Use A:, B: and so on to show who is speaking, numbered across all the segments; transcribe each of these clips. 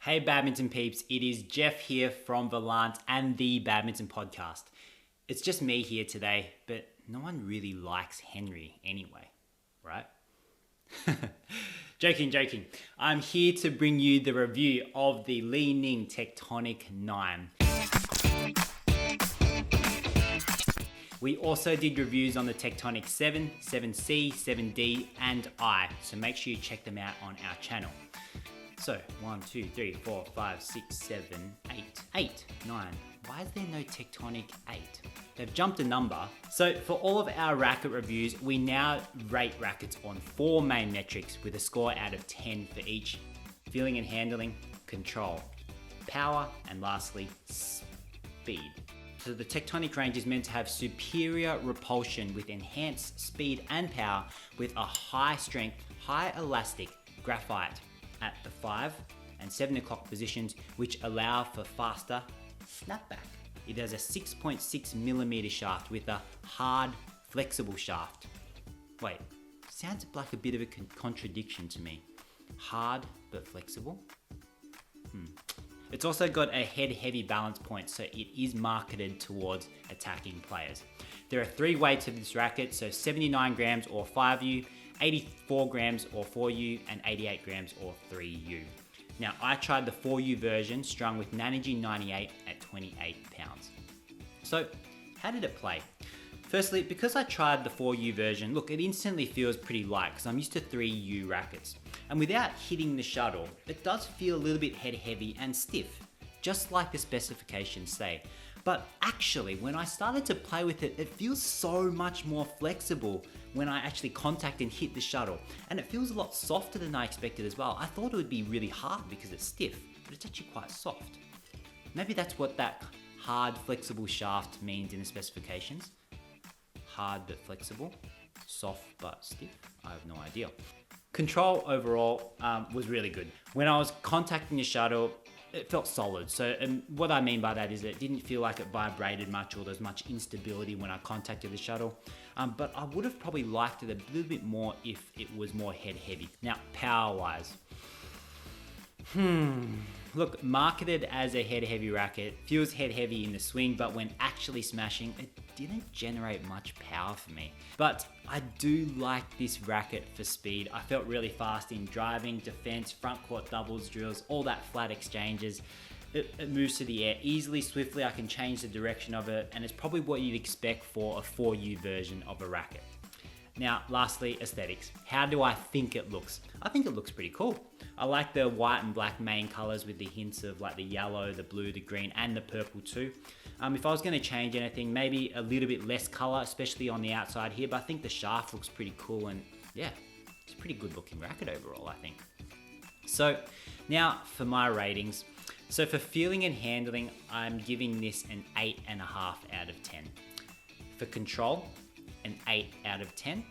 A: Hey badminton peeps, it is Jeff here from Volant and the Badminton Podcast. It's just me here today, but no one really likes Henry anyway, right? Joking. I'm here to bring you the review of the Ning Tectonic 9. We also did reviews on the Tectonic 7, 7C, 7D, and I, so make sure you check them out on our channel. So, 1, 2, 3, 4, 5, 6, 7, 8, 9. Why is there no Tectonic 8? They've jumped a number. So for all of our racket reviews, we now rate rackets on 4 main metrics with a score out of 10 for each: feeling and handling, control, power, and lastly, speed. So the Tectonic range is meant to have superior repulsion with enhanced speed and power with a high strength, high elastic graphite at the 5 and 7 o'clock positions, which allow for faster snapback. It has a 6.6mm shaft with a hard, flexible shaft. Wait, sounds like a bit of a contradiction to me. Hard, but flexible? It's also got a head-heavy balance point, so it is marketed towards attacking players. There are 3 weights of this racket, so 79 grams or 5U, 84 grams or 4U, and 88 grams or 3U. Now, I tried the 4U version strung with Nanaji 98 at 28 pounds. So, how did it play? Firstly, because I tried the 4U version, look, it instantly feels pretty light because I'm used to 3U rackets. And without hitting the shuttle, it does feel a little bit head heavy and stiff, just like the specifications say. But actually, when I started to play with it, it feels so much more flexible when I actually contact and hit the shuttle. And it feels a lot softer than I expected as well. I thought it would be really hard because it's stiff, but it's actually quite soft. Maybe that's what that hard, flexible shaft means in the specifications. Hard but flexible, soft but stiff. I have no idea. Control overall was really good. When I was contacting the shuttle, it felt solid. So what I mean by that is it didn't feel like it vibrated much or there was much instability when I contacted the shuttle. But I would have probably liked it a little bit more if it was more head heavy. Now, power wise. Look, marketed as a head heavy racket, feels head heavy in the swing, but when actually smashing, it didn't generate much power for me. But I do like this racket for speed. I felt really fast in driving, defense, front court doubles, drills, all that flat exchanges. It moves to the air easily, swiftly. I can change the direction of it, and it's probably what you'd expect for a 4U version of a racket. Now, lastly, aesthetics. How do I think it looks? I think it looks pretty cool. I like the white and black main colors with the hints of like the yellow, the blue, the green, and the purple too. If I was going to change anything, maybe a little bit less color, especially on the outside here, but I think the shaft looks pretty cool, and yeah, it's a pretty good looking racket overall, I think. So now for my ratings. So for feeling and handling, I'm giving this an 8.5 out of 10. For control, an 8 out of 10.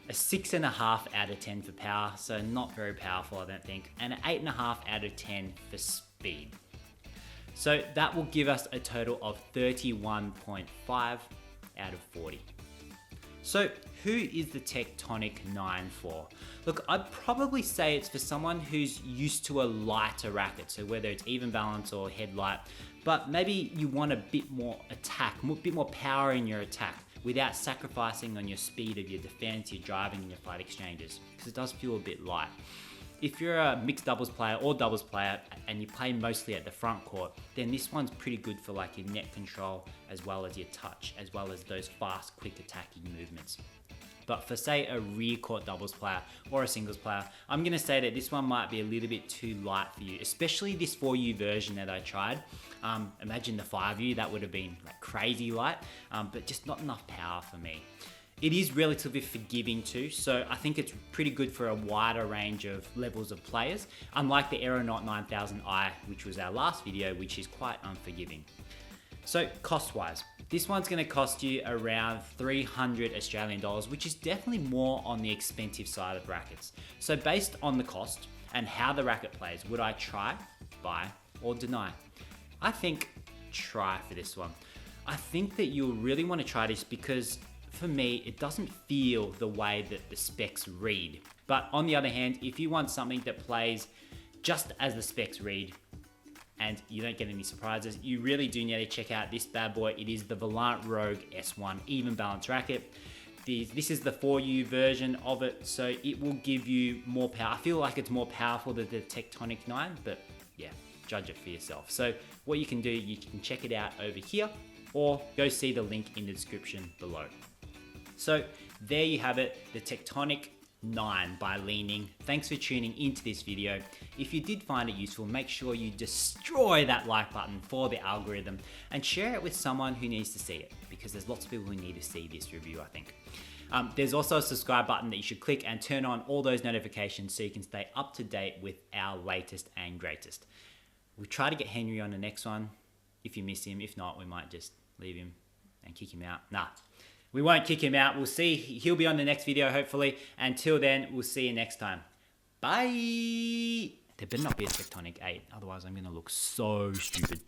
A: A 6.5 out of 10 for power, so not very powerful, I don't think. And an 8.5 out of 10 for speed. So that will give us a total of 31.5 out of 40. So who is the Tectonic 9 for? Look, I'd probably say it's for someone who's used to a lighter racket, so whether it's even balance or head light, but maybe you want a bit more attack, a bit more power in your attack without sacrificing on your speed of your defense, your driving, and your flight exchanges, because it does feel a bit light. If you're a mixed doubles player or doubles player and you play mostly at the front court, then this one's pretty good for like your net control as well as your touch, as well as those fast, quick attacking movements. But for say a rear court doubles player or a singles player, I'm gonna say that this one might be a little bit too light for you, especially this 4U version that I tried. Imagine the 5U, that would have been like crazy light, but just not enough power for me. It is relatively forgiving too, so I think it's pretty good for a wider range of levels of players, unlike the Aeronaut 9000i, which was our last video, which is quite unforgiving. So cost-wise, this one's gonna cost you around 300 Australian dollars, which is definitely more on the expensive side of rackets. So based on the cost and how the racket plays, would I try, buy, or deny? I think try for this one. I think that you'll really wanna try this because for me, it doesn't feel the way that the specs read. But on the other hand, if you want something that plays just as the specs read, and you don't get any surprises. You really do need to check out this bad boy. It is the Volant Rogue S1 even balance racket. This is the 4U version of it, so it will give you more power. I feel like it's more powerful than the Tectonic 9, but yeah, judge it for yourself. So what you can do, you can check it out over here, or go see the link in the description below. So there you have it, the Tectonic 9 by Ning. Thanks for tuning into this video. If you did find it useful, make sure you destroy that like button for the algorithm and share it with someone who needs to see it, because there's lots of people who need to see this review, I think. There's also a subscribe button that you should click and turn on all those notifications so you can stay up to date with our latest and greatest. We'll try to get Henry on the next one if you miss him. If not, we might just leave him and kick him out. Nah. We won't kick him out. We'll see. He'll be on the next video, hopefully. Until then, we'll see you next time. Bye. There better not be a Tectonic 8. Otherwise, I'm going to look so stupid.